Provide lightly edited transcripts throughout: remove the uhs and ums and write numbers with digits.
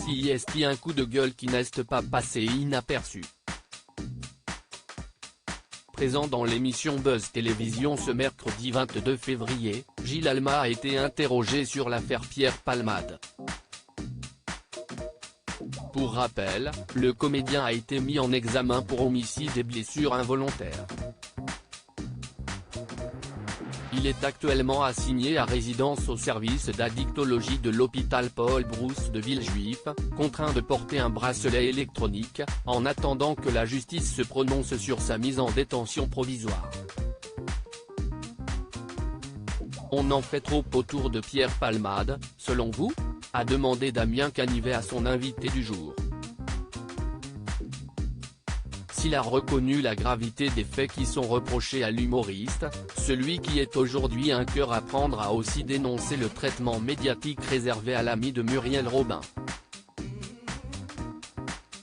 CIST, un coup de gueule qui n'est pas passé inaperçu. Présent dans l'émission Buzz Télévision ce mercredi 22 février, Gilles Alma a été interrogé sur l'affaire Pierre Palmade. Pour rappel, le comédien a été mis en examen pour homicide et blessures involontaires. Il est actuellement assigné à résidence au service d'addictologie de l'hôpital Paul Brousse de Villejuif, contraint de porter un bracelet électronique, en attendant que la justice se prononce sur sa mise en détention provisoire. On en fait trop autour de Pierre Palmade, selon vous ? A demandé Damien Canivet à son invité du jour. S'il a reconnu la gravité des faits qui sont reprochés à l'humoriste, celui qui est aujourd'hui un cœur à prendre a aussi dénoncé le traitement médiatique réservé à l'ami de Muriel Robin.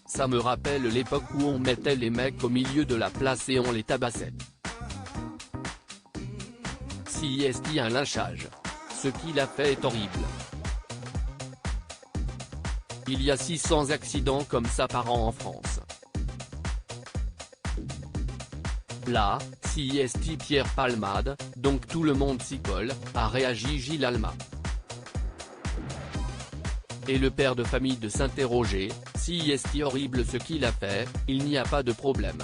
Ça me rappelle l'époque où on mettait les mecs au milieu de la place et on les tabassait. CIST, un lynchage. Ce qu'il a fait est horrible. Il y a 600 accidents comme ça par an en France. Là, CIST Pierre Palmade, donc tout le monde s'y colle, a réagi Gilles Alma. Et le père de famille de s'interroger, CIST horrible ce qu'il a fait, il n'y a pas de problème.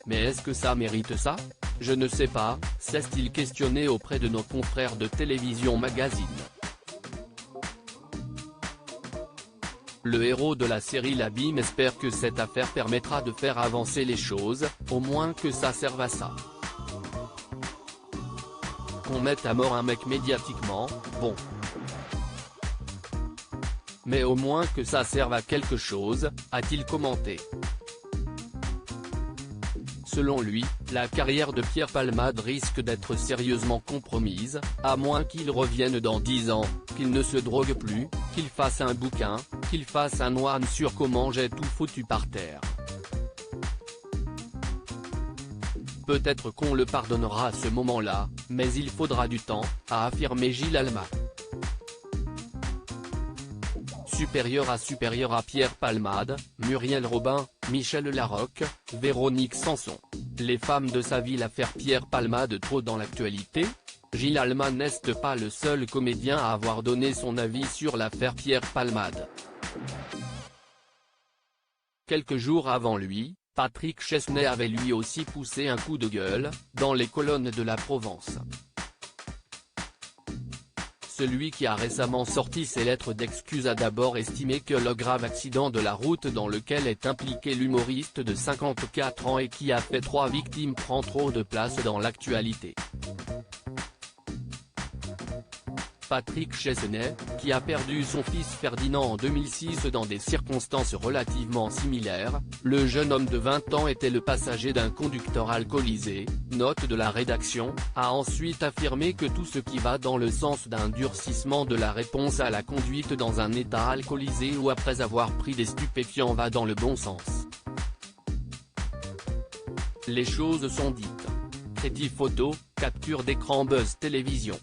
Mais est-ce que ça mérite ça ? Je ne sais pas, s'est-il questionné auprès de nos confrères de Télévision Magazine. Le héros de la série L'Abîme espère que cette affaire permettra de faire avancer les choses, au moins que ça serve à ça. Qu'on mette à mort un mec médiatiquement, bon. Mais au moins que ça serve à quelque chose, a-t-il commenté. Selon lui, la carrière de Pierre Palmade risque d'être sérieusement compromise, à moins qu'il revienne dans 10 ans, qu'il ne se drogue plus, qu'il fasse un bouquin, qu'il fasse un one sur comment j'ai tout foutu par terre. Peut-être qu'on le pardonnera à ce moment-là, mais il faudra du temps, a affirmé Gilles Alma. Supérieur à Pierre Palmade, Muriel Robin, Michel Larocque, Véronique Sanson. Les femmes de sa vie. L'affaire Pierre Palmade trop dans l'actualité ? Gilles Alma n'est pas le seul comédien à avoir donné son avis sur l'affaire Pierre Palmade. Quelques jours avant lui, Patrick Chesney avait lui aussi poussé un coup de gueule, dans les colonnes de la Provence. Celui qui a récemment sorti ses lettres d'excuses a d'abord estimé que le grave accident de la route dans lequel est impliqué l'humoriste de 54 ans et qui a fait 3 victimes prend trop de place dans l'actualité. Patrick Chesney, qui a perdu son fils Ferdinand en 2006 dans des circonstances relativement similaires, le jeune homme de 20 ans était le passager d'un conducteur alcoolisé, note de la rédaction, a ensuite affirmé que tout ce qui va dans le sens d'un durcissement de la réponse à la conduite dans un état alcoolisé ou après avoir pris des stupéfiants va dans le bon sens. Les choses sont dites. Crédit photo, capture d'écran Buzz Télévision.